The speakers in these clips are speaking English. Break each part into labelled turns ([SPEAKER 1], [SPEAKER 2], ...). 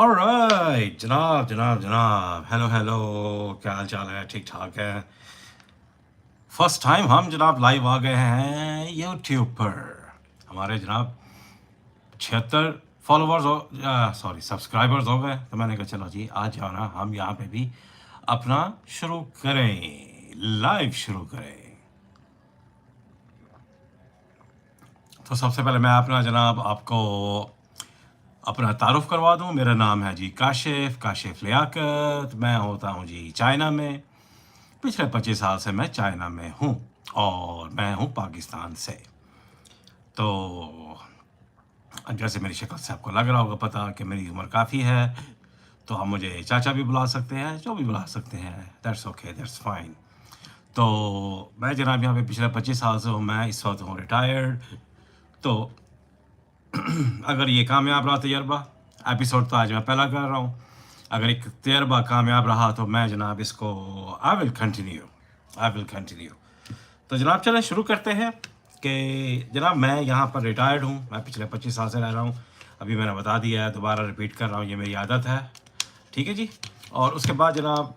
[SPEAKER 1] Alright जनाब जनाब जनाब, हेलो हेलो, क्या हाल चाल है? ठीक ठाक है। फर्स्ट टाइम हम जनाब लाइव आ गए हैं यूट्यूब पर। हमारे जनाब 76 फॉलोअर्स हो, सॉरी सब्सक्राइबर्स हो गए, तो मैंने कहा चलो जी आज जाओ ना हम यहाँ पे भी अपना शुरू करें, लाइव शुरू करें। तो सबसे पहले मैं अपना जनाब आपको अपना तारुफ करवा दूं। मेरा नाम है जी काशिफ, काशिफ लियाकत। मैं होता हूँ जी चाइना में। पिछले 25 साल से मैं चाइना में हूँ और मैं हूँ पाकिस्तान से। तो जैसे मेरी शक्ल से आपको लग रहा होगा पता कि मेरी उम्र काफ़ी है, तो आप मुझे चाचा भी बुला सकते हैं, जो भी बुला सकते हैं, दैट्स ओके, दैट्स फाइन। तो मैं जनाब यहाँ पे पिछले 25 साल से हूँ, मैं इस वक्त हूँ रिटायर्ड। तो अगर ये कामयाब रहा तजर्बा, एपिसोड तो आज मैं पहला कर रहा हूँ, अगर एक तजर्बा कामयाब रहा तो मैं जनाब इसको आई विल कंटिन्यू। तो जनाब चलें शुरू करते हैं कि जनाब मैं यहाँ पर रिटायर्ड हूँ, मैं पिछले 25 साल से रह रहा हूँ। अभी मैंने बता दिया है, दोबारा रिपीट कर रहा हूँ, ये मेरी आदत है, ठीक है जी। और उसके बाद जनाब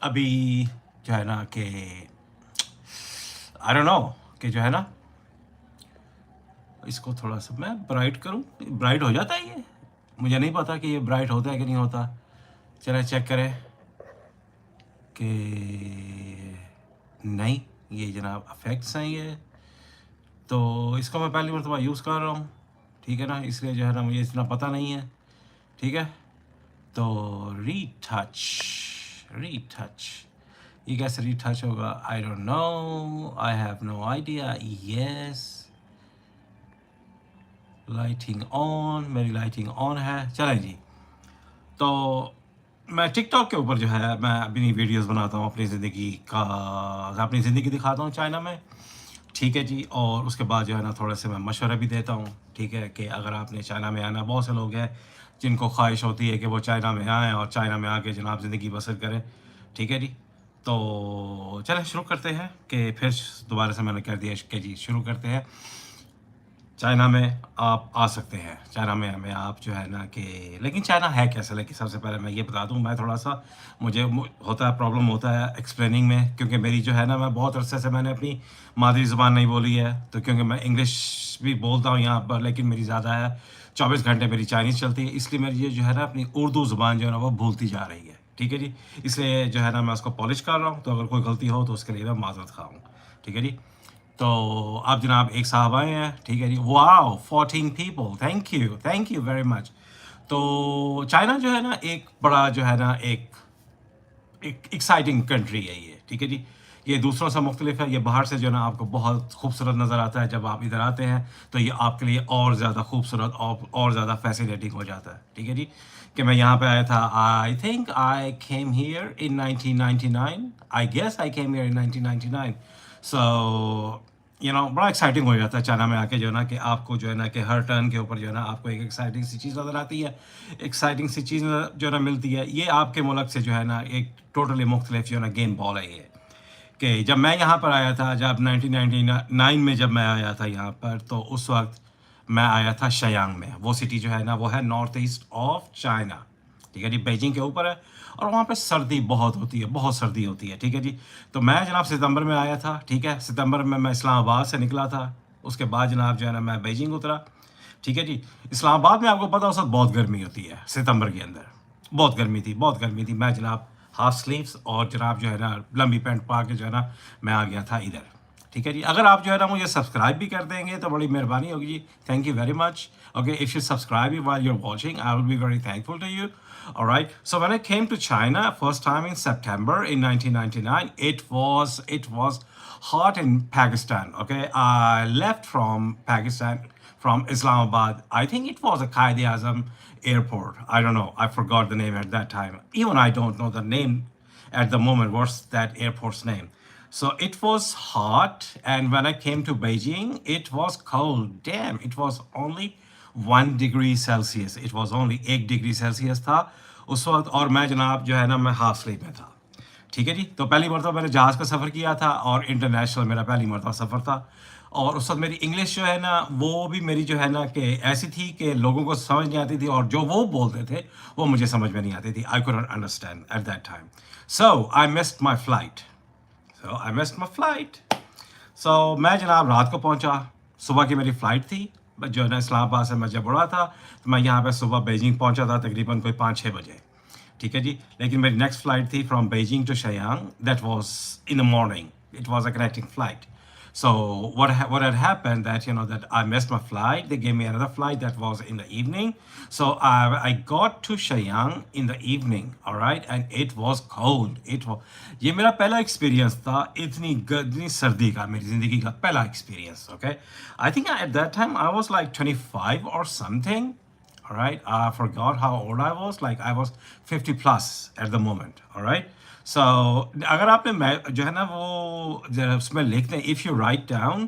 [SPEAKER 1] अभी जो है ना कि आई डोंट नो कि जो है ना इसको थोड़ा सा मैं ब्राइट करूं, ब्राइट हो जाता है ये, मुझे नहीं पता कि ये ब्राइट होता है कि नहीं होता। चलें चेक करें कि नहीं, ये जनाब अफेक्ट्स हैं ये, तो इसको मैं पहली मरतबा यूज़ कर रहा हूँ, ठीक है ना, इसलिए जो है ना मुझे इतना पता नहीं है, ठीक है। तो रीटच ये कैसे रीटच होगा? I don't know, I have no idea. Yes, lighting on, मेरी लाइटिंग ऑन है, चलें जी। तो मैं टिकटॉक के ऊपर जो है मैं अपनी वीडियोस बनाता हूँ, अपनी ज़िंदगी दिखाता हूँ चाइना में, ठीक है जी। और उसके बाद जो है ना थोड़े से मैं मशवरा भी देता हूँ, ठीक है, कि अगर आपने चाइना में आना, बहुत से लोग हैं जिनको ख्वाहिश होती है कि वो चाइना में आएँ और चाइना में आके जनाब ज़िंदगी बसर करें, ठीक है जी। तो चलें शुरू करते हैं कि फिर दोबारा से मैंने कह दिया कि जी शुरू करते हैं। चाइना में आप आ सकते हैं, चाइना में आप जो है ना कि, लेकिन चाइना है कैसा? लेकिन सबसे पहले मैं ये बता दूं, मैं थोड़ा सा होता है, प्रॉब्लम होता है एक्सप्लेनिंग में, क्योंकि मेरी जो है ना, मैं बहुत अरसे से मैंने अपनी मादरी ज़ुबान नहीं बोली है, तो क्योंकि मैं इंग्लिश भी बोलता हूँ यहाँ पर, लेकिन मेरी ज़्यादा है 24 घंटे मेरी चाइनीज़ चलती है, इसलिए मेरी ये जो है ना अपनी उर्दू ज़ुबान जो है ना वो भूलती जा रही है, ठीक है जी। इसलिए जो है ना मैं उसको पॉलिश कर रहा हूँ, तो अगर कोई गलती हो तो उसके लिए मैं माज़रत खा हूँ, ठीक है जी। तो आप जनाब एक साहब आए हैं, ठीक है जी। Wow 14 people, thank you very much. तो चाइना जो है ना एक बड़ा जो है ना एक एक्साइटिंग कंट्री है ये, ठीक है जी। ये दूसरों से मुख्तलिफ है, ये बाहर से जो है ना आपको बहुत खूबसूरत नज़र आता है, जब आप इधर आते हैं तो ये आपके लिए और ज़्यादा खूबसूरत और ज़्यादा फैसिनेटिंग हो जाता है, ठीक है जी। कि मैं यहाँ पे आया था, I think I came here in 1999, I guess I came here in 1999। So बड़ा एक्साइटिंग हो जाता है चाइना में आके, जो है ना कि आपको जो है ना कि हर टर्न के ऊपर जो है ना आपको एक एक्साइटिंग सी चीज़ नज़र आती है, एक्साइटिंग सी चीज़ जो है ना मिलती है। ये आपके मुल्क से जो है ना एक टोटली मुख्तलिफ जो है ना गेम बॉल है ये। कि जब मैं यहाँ पर आया था, जब 1999 में जब मैं आया था यहाँ पर, तो उस वक्त मैं आया था शयांग में। वो सिटी जो है ना वो है नॉर्थ ईस्ट ऑफ चाइना, ठीक है जी, बीजिंग के ऊपर है, और वहाँ पे सर्दी बहुत होती है, बहुत सर्दी होती है, ठीक है जी। तो मैं जनाब सितंबर में आया था, ठीक है, सितंबर में मैं इस्लामाबाद से निकला था, उसके बाद जनाब जो है ना मैं बीजिंग उतरा, ठीक है जी। इस्लामाबाद में आपको पता उस वक्त बहुत गर्मी होती है, सितंबर के अंदर बहुत गर्मी थी। मैं जनाब हाफ स्लीव्स और जनाब जो है ना लंबी पैंट पा के जो है ना मैं आ गया था इधर, ठीक है जी। अगर आप जो है ना मुझे सब्सक्राइब भी कर देंगे तो बड़ी मेहरबानी होगी जी, thank you very much. Okay, if you subscribe me while you are watching, I will be very thankful to you. All right. So when I came to China first time in September in 1999, it was hot in Pakistan. Okay, I left from Pakistan, from Islamabad. I think it was a Quaid-e-Azam airport. I don't know. I forgot the name at that time. Even I don't know the name at the moment. What's that airport's name? So it was hot, and when I came to Beijing, it was cold. Damn, it was only 1 degree Celsius. It was only 1 degree Celsius था उस वक्त, और मैं जनाब जो है ना मैं हाफ स्लीप में था, ठीक है जी। तो पहली मरतबा मैंने जहाज़ का सफ़र किया था, और इंटरनेशनल मेरा पहली मरतबा सफ़र था, और उस वक़्त मेरी इंग्लिश जो है ना, वो भी मेरी जो है ना कि ऐसी थी कि लोगों को समझ नहीं आती थी और जो वो बोलते थे, वो मुझे समझ में नहीं आती थी। I couldn't understand at that time. So I missed my flight. So मैं जनाब रात को पहुंचा। सुबह की मेरी फ़्लाइट थी। जो है ना इस्लामाबाद से मैं जब उड़ा था, तो मैं यहाँ पे सुबह बीजिंग पहुंचा था तकरीबन कोई 5-6 बजे। ठीक है जी। लेकिन मेरी नेक्स्ट फ़्लाइट थी from Beijing to Xiang, that was in the morning. It was a connecting flight. So what had happened that that I missed my flight. They gave me another flight that was in the evening. So I got to Shenyang in the evening. All right, and it was cold. It was ये मेरा पहला experience था इतनी सर्दी का मेरी ज़िंदगी का पहला experience. Okay, I think at that time I was like 25 or something. All right, I forgot how old I was. Like I was 50 plus at the moment. All right. So अगर आपने जो है ना वो उसमें लिख दें, if you write down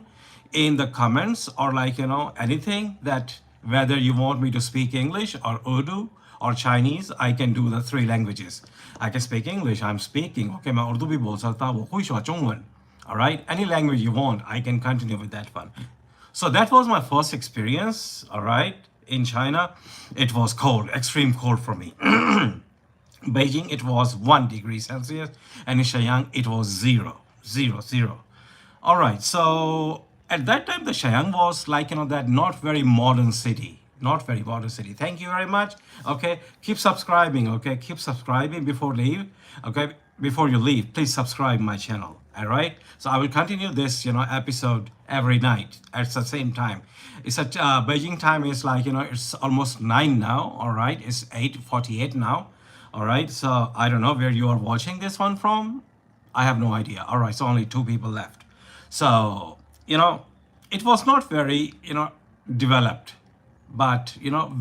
[SPEAKER 1] in the comments or like anything that whether you want me to speak English or Urdu or Chinese, I can do the 3 languages. I can speak English, I'm speaking. Okay, मैं उर्दू भी बोल सकता हूँ, वो खुश हो चुंगन. All right, any language you want, I can continue with that one. So that was my first experience. All right, in China, it was cold, extreme cold for me. Beijing, it was 1 degree Celsius, and in Shenyang, it was 0, 0, 0. All right, so at that time, the Shenyang was like, that not very modern city. Not very modern city. Thank you very much. Okay, keep subscribing. Okay, keep subscribing before leave. Okay, before you leave, please subscribe my channel. All right. So I will continue this, episode every night at the same time. It's at Beijing time is like it's almost 9 now. All right, it's 8:48 now. All right. So I don't know where you are watching this one from. I have no idea. All right. So only 2 people left. So it was not very developed. But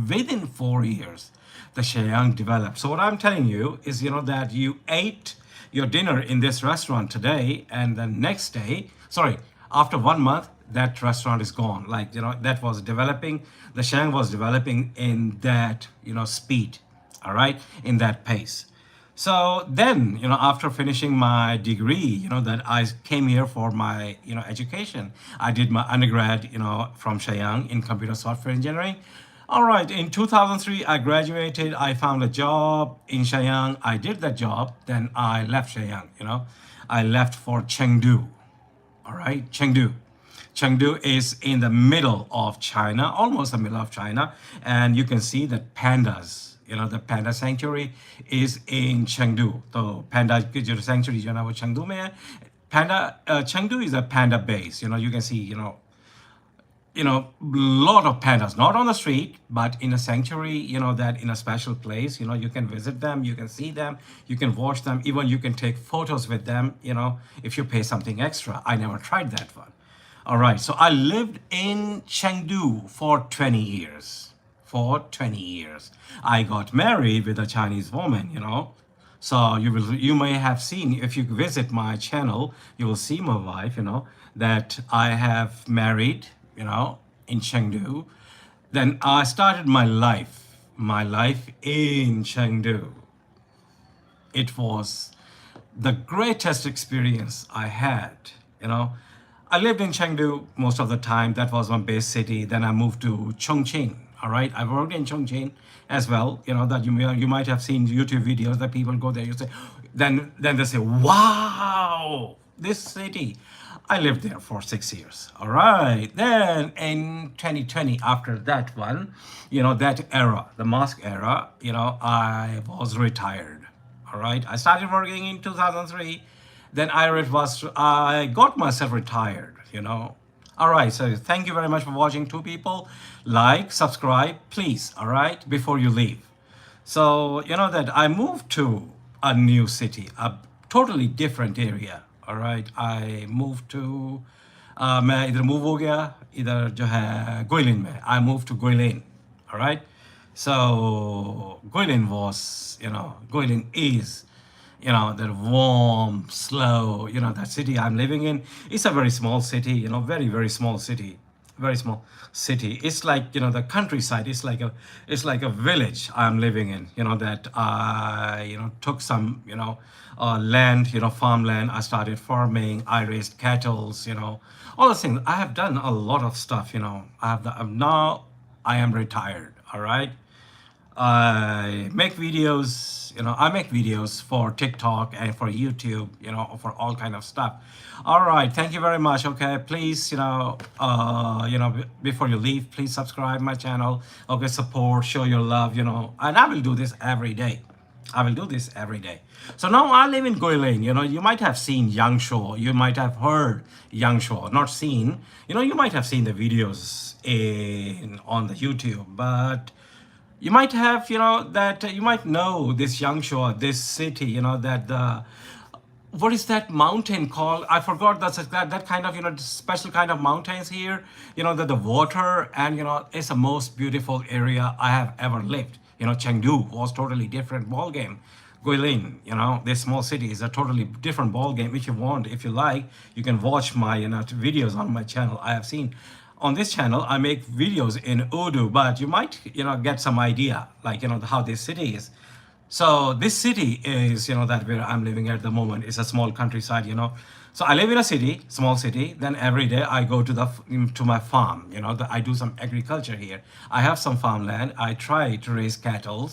[SPEAKER 1] within 4 years, the Shenyang developed. So what I'm telling you is, that you ate your dinner in this restaurant today, and the next day, sorry, after 1 month, that restaurant is gone. Like that was developing. The Shenyang was developing in that speed. All right, in that pace. So then, after finishing my degree, that I came here for my, education. I did my undergrad, from Shenyang in computer software engineering. All right, in 2003, I graduated. I found a job in Shenyang. I did that job. Then I left Shenyang, I left for Chengdu. All right, Chengdu. Chengdu is in the middle of China, almost the middle of China. And you can see that pandas, the panda sanctuary is in Chengdu. So panda sanctuary जो है ना वो Chengdu में है. Chengdu is a panda base. You can see lot of pandas, not on the street, but in a sanctuary. That in a special place. You can visit them, you can see them, you can watch them, even you can take photos with them. If you pay something extra. I never tried that one. All right, so I lived in Chengdu for 20 years. For 20 years. I got married with a Chinese woman, So you may have seen, if you visit my channel, you will see my wife, that I have married, in Chengdu. Then I started my life in Chengdu. It was the greatest experience I had, I lived in Chengdu most of the time. That was my base city. Then I moved to Chongqing. All right, I worked in Chongqing as well. That you might have seen YouTube videos that people go there. You say, then they say, "Wow, this city." I lived there for 6 years. All right. Then in 2020, after that one, that era, the mosque era, I was retired. All right. I started working in 2003. Then I got myself retired. All right, so thank you very much for watching. 2 people, like, subscribe, please. All right, before you leave. So that I moved to a new city, a totally different area. All right, I moved to मैं इधर move हो गया, इधर जो है Guilin में. I moved to Guilin. All right, so Guilin was, Guilin is, that warm, slow, that city I'm living in. It's a very small city, very, very small city. very small city. It's like, the countryside. It's like a village I'm living in. That I took some land, farmland. I started farming. I raised cattle. All those things. I have done a lot of stuff. Now I am retired. All right. I make videos for TikTok and for YouTube, for all kind of stuff. All right, thank you very much. Okay, please, before you leave, please subscribe my channel. Okay, support, show your love, and I will do this every day. I will do this every day. So now I live in Guilin. You might have seen Yangshuo. You might have heard Yangshuo. Not seen. You might have seen the videos on the YouTube, but you might have, that you might know this Yangshuo, this city, that the what is that mountain called? I forgot that kind of special kind of mountains here. That the water and it's the most beautiful area I have ever lived. Chengdu was totally different ball game. Guilin, this small city is a totally different ball game. If you want, if you like, you can watch my videos on my channel. I have seen on this channel I make videos in Urdu, but you might get some idea like how this city is. So this city is, that where I'm living at the moment. It's a small countryside. So I live in a city, small city. Then every day I go to my farm. I do some agriculture here. I have some farmland. I try to raise cattle.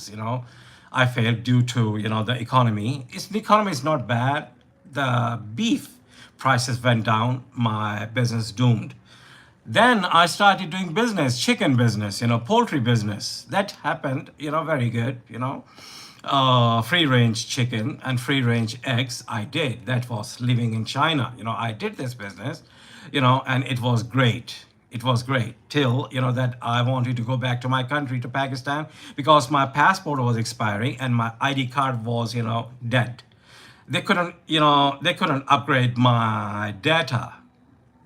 [SPEAKER 1] I failed due to the economy. The economy is not bad. The beef prices went down. My business doomed. Then I started doing business, chicken business, poultry business. That happened, very good, free range chicken and free range eggs. I did. That was living in China. I did this business, and it was great. It was great till, that I wanted to go back to my country, to Pakistan, because my passport was expiring and my ID card was, dead. They couldn't upgrade my data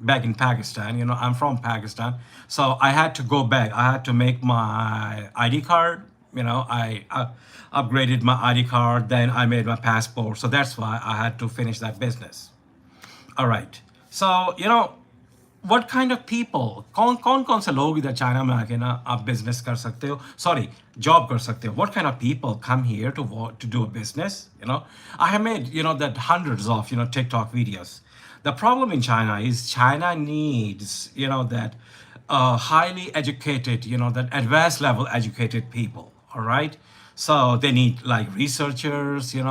[SPEAKER 1] back in Pakistan. I'm from Pakistan. So I had to go back. I had to make my ID card. I upgraded my ID card. Then I made my passport. So that's why I had to finish that business. All right. So, what kind of people, कौन से लोग इधर China में आके ना आप business कर सकते हो, sorry, job कर सकते हो. What kind of people come here to do a business? I have made that hundreds of TikTok videos. The problem in China is China needs that highly educated, that advanced level educated people. All right, so they need like researchers. They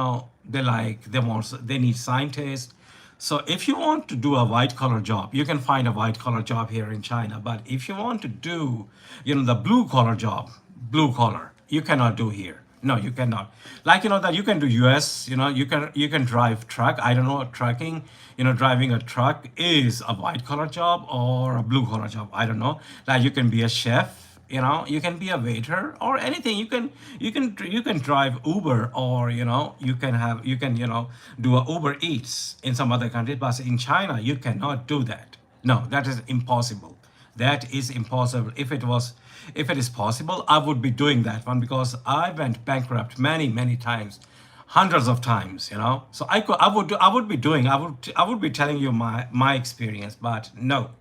[SPEAKER 1] need scientists. So if you want to do a white collar job, you can find a white collar job here in China. But if you want to do, the blue collar job, blue collar, you cannot do here. No, you cannot. Like, that you can do US, you can drive truck. I don't know, trucking, driving a truck is a white collar job or a blue collar job. I don't know. Like you can be a chef, you can be a waiter or anything. You can drive Uber, or you can do a Uber Eats in some other countries, but in China you cannot do that. No, that is impossible. That is impossible. If it is possible, I would be doing that one, because I went bankrupt many times, hundreds of times. So I would be telling you my experience, but no.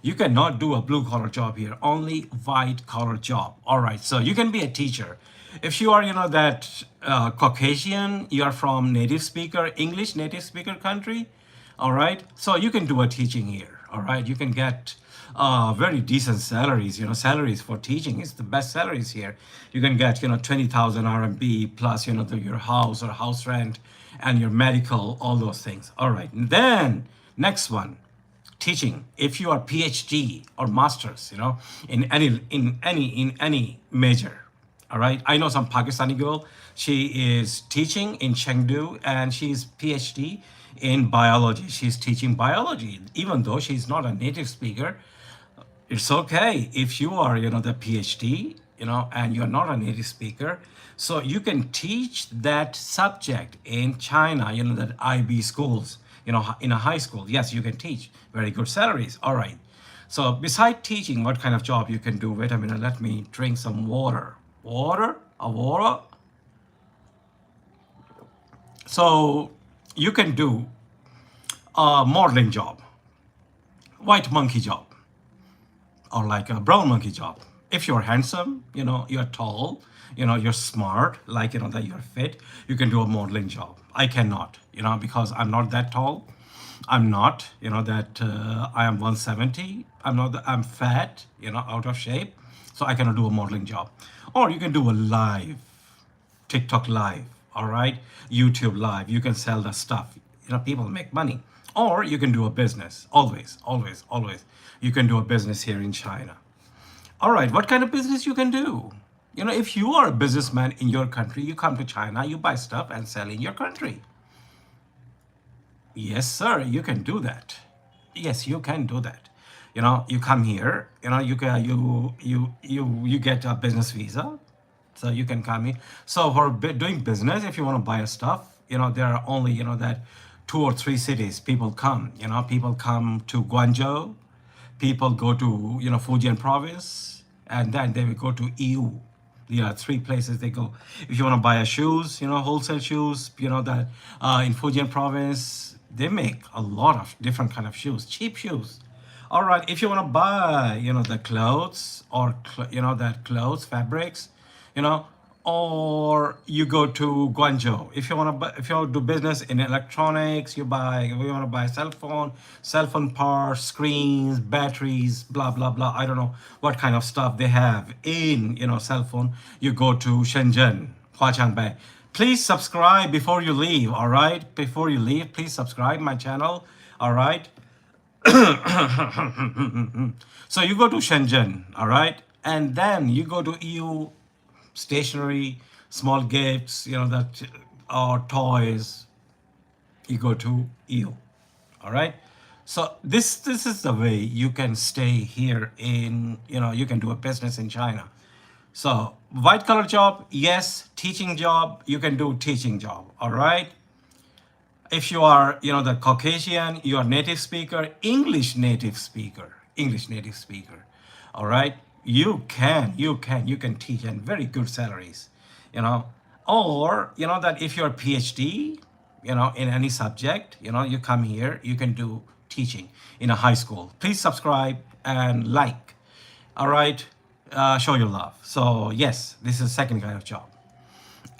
[SPEAKER 1] You cannot do a blue collar job here. Only white collar job. All right. So you can be a teacher. If you are, that Caucasian, you are from English native speaker country. All right. So you can do a teaching here. All right. You can get very decent salaries. Salaries for teaching is the best salaries here. You can get 20,000 RMB plus your house or house rent and your medical, all those things. All right. And then next one, teaching. If you are PhD or masters, in any major. All right. I know some Pakistani girl. She is teaching in Chengdu and she's PhD in biology. She's teaching biology, even though she's not a native speaker. It's okay if you are, the PhD, and you're not a native speaker. So you can teach that subject in China, that IB schools, in a high school. Yes, you can teach. Very good salaries. All right. So beside teaching, what kind of job you can do? Wait a minute. Let me drink some water. Water? A water? So you can do a modeling job, white monkey job. or like a brown monkey job. If you're handsome, you're tall, you're smart, like, that you're fit, you can do a modeling job. I cannot, because I'm not that tall. I'm not, that I am 170. I'm not, I'm fat, out of shape. So I cannot do a modeling job. Or you can do a live, TikTok live, all right? YouTube live. You can sell the stuff. People make money. Or you can do a business. Always, always, always. You can do a business here in China. All right, what kind of business you can do? If you are a businessman in your country, you come to China, you buy stuff and sell in your country. Yes, sir, you can do that. Yes, you can do that. You come here, you can you get a business visa, so you can come in. So for doing business, if you want to buy a stuff, there are only that 2 or 3 cities people come. People come to Guangzhou, people go to Fujian province, and then they will go to EU. There are 3 places they go. If you want to buy a shoes, wholesale shoes, that in Fujian province they make a lot of different kind of shoes, cheap shoes. All right, if you want to buy, the clothes or that clothes, fabrics, you know, or you go to Guangzhou. If you want to buy, if you want to do business in electronics, you want to buy cell phone parts, screens, batteries, blah blah blah. I don't know what kind of stuff they have in cell phone. You go to Shenzhen, Huaqiangbei. Please subscribe before you leave. All right, before you leave, please subscribe my channel. All right. So you go to Shenzhen, all right, and then you go to EU stationery, small gifts, that or toys. You go to EU, all right. So this is the way you can stay here in you can do a business in China. So white collar job, yes. Teaching job, you can do teaching job, all right. If you are the Caucasian, you are native speaker, English native speaker, all right, you can teach, and very good salaries, or that if you're PhD in any subject, you come here, you can do teaching in a high school. Please subscribe and like, all right. Show your love. So yes, this is second kind of job.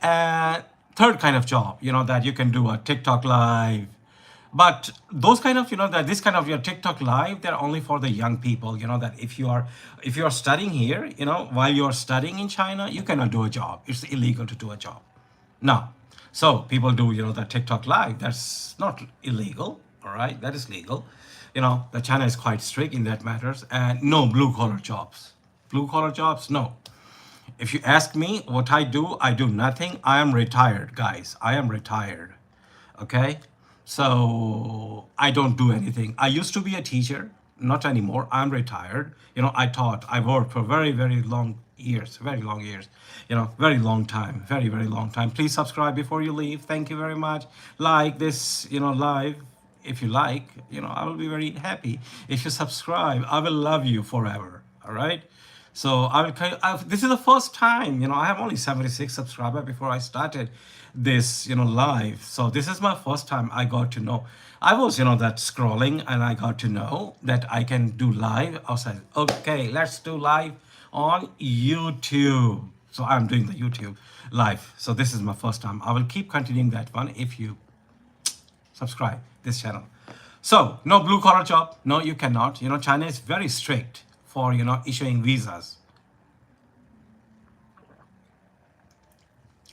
[SPEAKER 1] And third kind of job, that you can do a TikTok live. But those kind of, that this kind of your TikTok live, they're only for the young people, that if you are studying here, while you're studying in China, you cannot do a job. It's illegal to do a job. No. So people do, the TikTok live. That's not illegal. All right. That is legal. The China is quite strict in that matters. And no blue collar jobs. Blue collar jobs, no. If you ask me what I do nothing. I am retired, guys. I am retired. Okay? So I don't do anything. I used to be a teacher, not anymore. I'm retired. I taught, I worked for very, very long years, very long years, very long time, very, very long time. Please subscribe before you leave. Thank you very much. Like this, live. If you like, I will be very happy. If you subscribe, I will love you forever. All right? So this is the first time, I have only 76 subscribers before I started this, live. So this is my first time I got to know. I was, that scrolling, and I got to know that I can do live outside. Okay, let's do live on YouTube. So I'm doing the YouTube live. So this is my first time. I will keep continuing that one if you subscribe this channel. So no blue collar job. No, you cannot. China is very strict for issuing visas.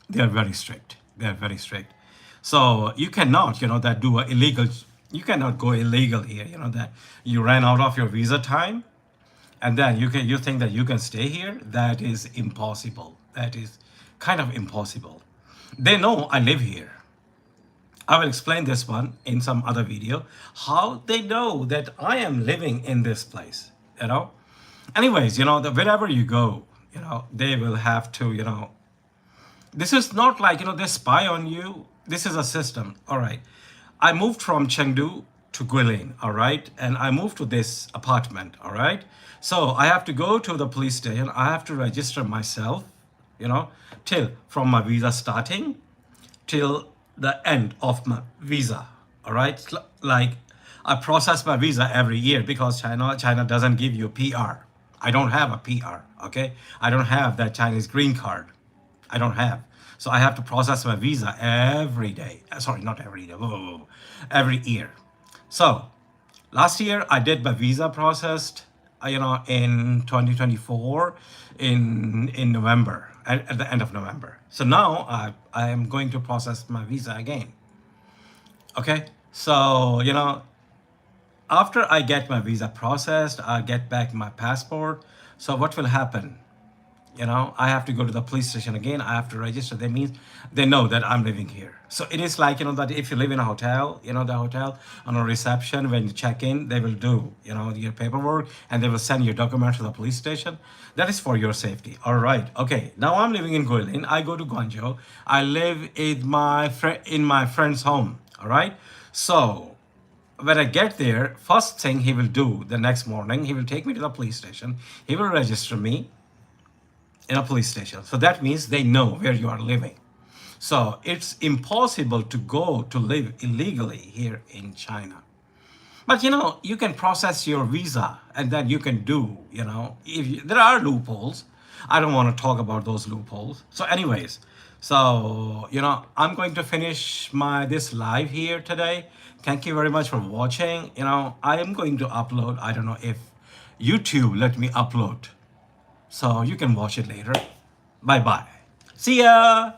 [SPEAKER 1] They are very strict. They are very strict. So you cannot that do a illegal. You cannot go illegal here. That you ran out of your visa time, and then you think that you can stay here. That is impossible. That is kind of impossible. They know I live here. I will explain this one in some other video, how they know that I am living in this place. Anyways, wherever you go, they will have to, this is not like, they spy on you. This is a system. All right. I moved from Chengdu to Guilin. All right. And I moved to this apartment. All right. So I have to go to the police station. I have to register myself, till from my visa starting till the end of my visa. All right. Like I process my visa every year because China doesn't give you PR. I don't have a PR, okay? I don't have that Chinese green card. I don't have. So I have to process my visa every day. Sorry, not every day, every year. So last year I did my visa processed, in 2024 in November, at the end of November. So now I am going to process my visa again. Okay, so after I get my visa processed, I get back my passport. So what will happen? I have to go to the police station again. I have to register. That means they know that I'm living here. So it is like, that if you live in a hotel, the hotel on a reception, when you check in, they will do, your paperwork, and they will send your document to the police station. That is for your safety. All right. Okay. Now I'm living in Guilin. I go to Guangzhou. I live in my friend's home. All right. So when I get there, first thing he will do the next morning, he will take me to the police station. He will register me in a police station. So that means they know where you are living. So it's impossible to go to live illegally here in China. But you can process your visa, and then you can do, there are loopholes. I don't want to talk about those loopholes. So anyways, so I'm going to finish this live here today. Thank you very much for watching. I am going to upload, I don't know if YouTube let me upload. So you can watch it later. Bye bye. See ya.